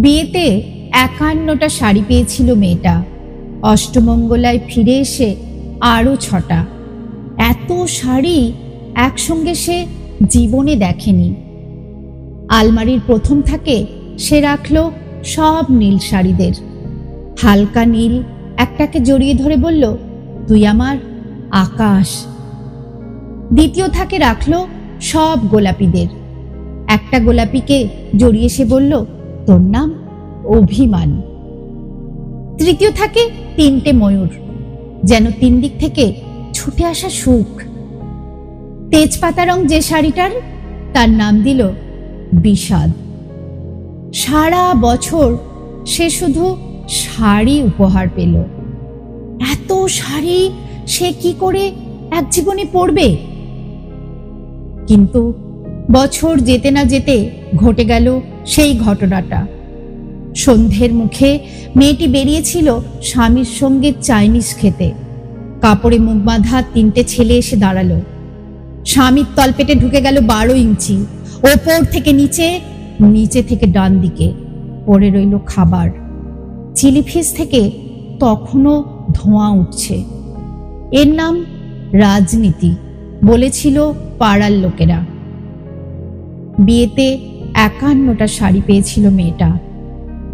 বিয়েতে ৫১টা শাড়ি পেয়েছিল মেয়েটা। অষ্টমঙ্গলায় ফিরে এসে আরও ৬টা। এত শাড়ি একসঙ্গে সে জীবনে দেখেনি। আলমারির প্রথম থাকে সে রাখল সব নীল শাড়িদের। হালকা নীল একটাকে জড়িয়ে ধরে বলল, তুই আমার আকাশ। দ্বিতীয় থাকে রাখল সব গোলাপিদের। একটা গোলাপিকে জড়িয়ে সে বলল, তোর নাম অভিমান। তৃতীয় থাকে ৩টে ময়ূর, যেন ৩ দিক থেকে ছুটে আসা সুখ। তেজপাতা রং যে শাড়িটার, তার নাম দিল বিষাদ। সারা বছর সে শুধু শাড়ি উপহার পেল। এত শাড়ি সে কি করে এক জীবনে পরবে? কিন্তু বছর যেতে না যেতে ঘটে গেল সেই ঘটনাটা। সন্ধ্যের মুখে মেয়েটি বেরিয়েছিল স্বামীর সঙ্গে চাইনিজ খেতে। কাপড়ে মুখ বাঁধা ৩টে ছেলে এসে দাঁড়ালো। স্বামীর তলপেটে ঢুকে গেল ১২ ইঞ্চি। ওপর থেকে নিচে, নিচে থেকে ডান দিকে পড়ে রইল খাবার। চিলি ফিশ থেকে তখনও ধোঁয়া উঠছে। এর নাম রাজনীতি, বলেছিল পাড়ার লোকেরা। বিয়েতে ৫১টা শাড়ি পেয়েছিল মেয়েটা।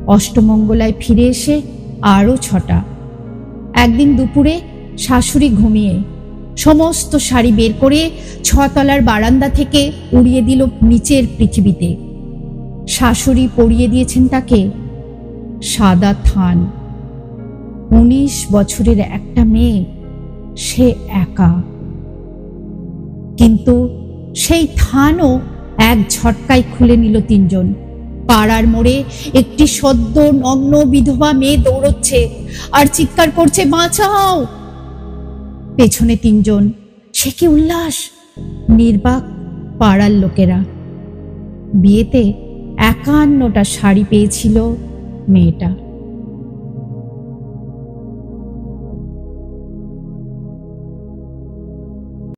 অষ্টমঙ্গলায় ফিরে এসে আরও ৬টা। একদিন দুপুরে শাশুড়ি ঘুমিয়ে সমস্ত শাড়ি বের করে ৬ তলার বারান্দা থেকে উড়িয়ে দিল নিচের পৃথিবীতে। শাশুড়ি পরিয়ে দিয়েছেন তাকে সাদা থান। ১৯ বছরের একটা মেয়ে, সে একা। কিন্তু সেই থানও এক ঝটকায় খুলে নিল ৩ জন। পাড়ার মোড়ে একটি সদ্য নগ্ন বিধবা মেয়ে দৌড়চ্ছে আর চিৎকার করছে, বাঁচাও। পেছনে ৩ জন। সে কি উল্লাস! নির্বাক পাড়ার লোকেরা। বিয়েতে ৫১টা শাড়ি পেয়েছিল মেয়েটা।